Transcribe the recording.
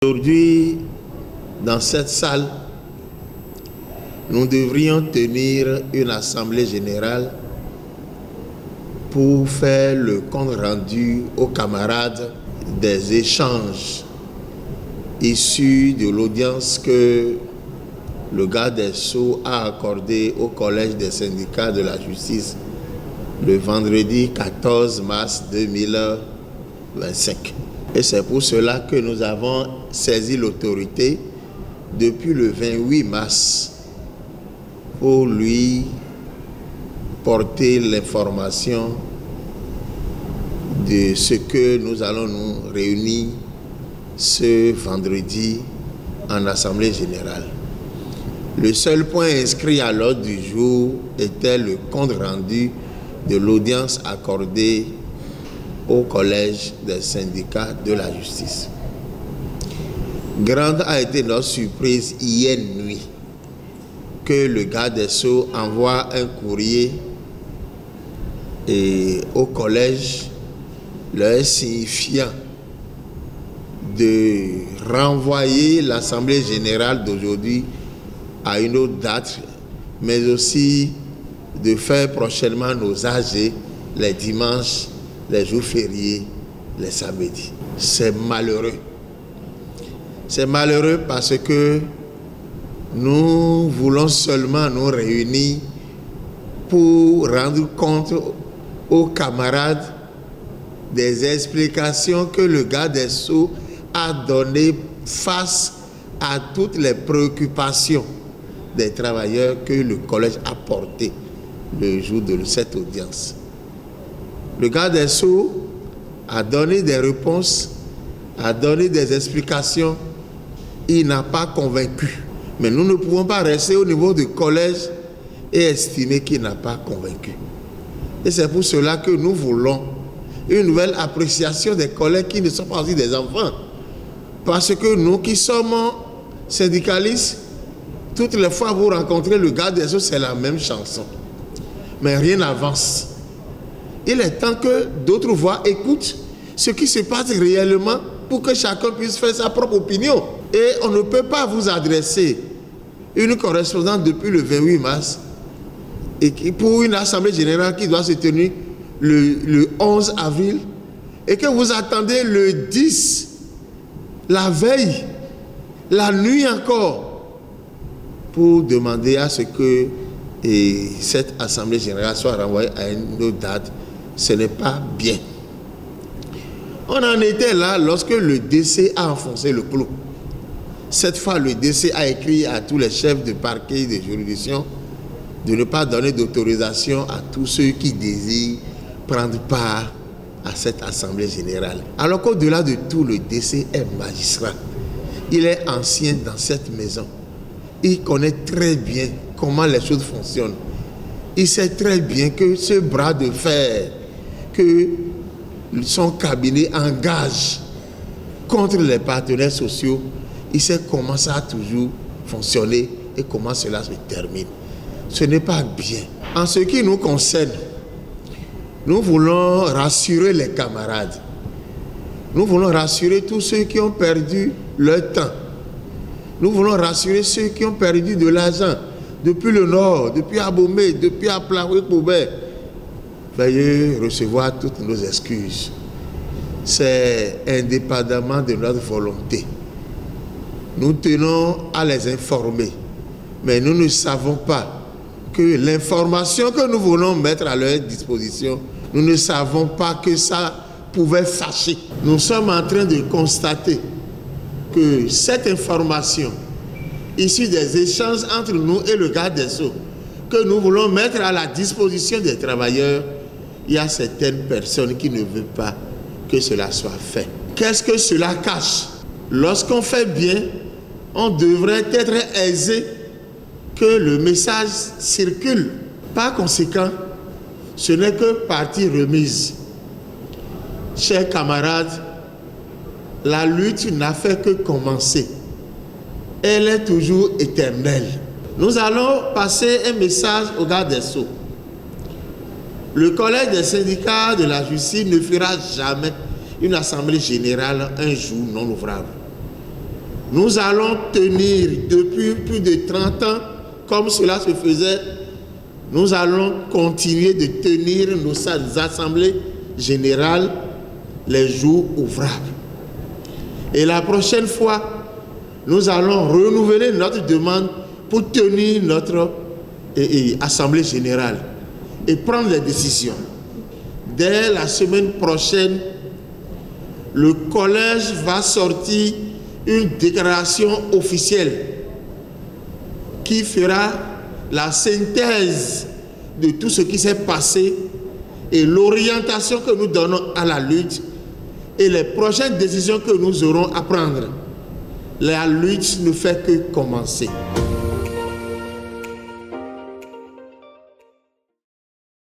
Aujourd'hui, dans cette salle, nous devrions tenir une assemblée générale pour faire le compte rendu aux camarades des échanges issus de l'audience que le garde des Sceaux a accordé au Collège des syndicats de la justice le vendredi 14 mars 2025. Et c'est pour cela que nous avons saisi l'autorité depuis le 28 mars pour lui porter l'information de ce que nous allons nous réunir ce vendredi en Assemblée générale. Le seul point inscrit à l'ordre du jour était le compte rendu de l'audience accordée au Collège des syndicats de la justice. Grande a été notre surprise hier nuit que le garde des Sceaux envoie un courrier au collège leur signifiant de renvoyer l'Assemblée générale d'aujourd'hui à une autre date, mais aussi de faire prochainement nos AG les dimanches, les jours fériés, les samedis. C'est malheureux. C'est malheureux parce que nous voulons seulement nous réunir pour rendre compte aux camarades des explications que le garde des Sceaux a données face à toutes les préoccupations des travailleurs que le collège a portées le jour de cette audience. Le garde des Sceaux a donné des réponses, a donné des explications. Il n'a pas convaincu. Mais nous ne pouvons pas rester au niveau du collège et estimer qu'il n'a pas convaincu. Et c'est pour cela que nous voulons une nouvelle appréciation des collègues qui ne sont pas aussi des enfants. Parce que nous qui sommes syndicalistes, toutes les fois vous rencontrez le garde des Sceaux, c'est la même chanson. Mais rien n'avance. Il est temps que d'autres voix écoutent ce qui se passe réellement pour que chacun puisse faire sa propre opinion. Et on ne peut pas vous adresser une correspondance depuis le 28 mars et pour une assemblée générale qui doit se tenir le 11 avril et que vous attendez le 10, la veille, la nuit encore, pour demander à ce que cette assemblée générale soit renvoyée à une autre date. Ce n'est pas bien. On en était là lorsque le DC a enfoncé le clou. Cette fois, le DC a écrit à tous les chefs de parquet et de juridiction de ne pas donner d'autorisation à tous ceux qui désirent prendre part à cette assemblée générale. Alors qu'au-delà de tout, le DC est magistrat. Il est ancien dans cette maison. Il connaît très bien comment les choses fonctionnent. Il sait très bien que ce bras de fer que son cabinet engage contre les partenaires sociaux, il sait comment ça a toujours fonctionné et comment cela se termine. Ce n'est pas bien. En ce qui nous concerne, nous voulons rassurer les camarades. Nous voulons rassurer tous ceux qui ont perdu leur temps. Nous voulons rassurer ceux qui ont perdu de l'argent depuis le nord, depuis Abomey, depuis Aplaoué-Koubert. Veuillez recevoir toutes nos excuses. C'est indépendamment de notre volonté. Nous tenons à les informer, mais nous ne savons pas que l'information que nous voulons mettre à leur disposition, nous ne savons pas que ça pouvait fâcher. Nous sommes en train de constater que cette information issue des échanges entre nous et le garde des Sceaux, que nous voulons mettre à la disposition des travailleurs, il y a certaines personnes qui ne veulent pas que cela soit fait. Qu'est-ce que cela cache? Lorsqu'on fait bien, on devrait être aisé que le message circule. Par conséquent, ce n'est que partie remise. Chers camarades, la lutte n'a fait que commencer. Elle est toujours éternelle. Nous allons passer un message au garde des Sceaux. Le Collège des syndicats de la justice ne fera jamais une assemblée générale un jour non ouvrable. Nous allons tenir depuis plus de 30 ans, comme cela se faisait, nous allons continuer de tenir nos assemblées générales les jours ouvrables. Et la prochaine fois, nous allons renouveler notre demande pour tenir notre assemblée générale et prendre les décisions. Dès la semaine prochaine, le collège va sortir une déclaration officielle qui fera la synthèse de tout ce qui s'est passé et l'orientation que nous donnons à la lutte et les prochaines décisions que nous aurons à prendre. La lutte ne fait que commencer.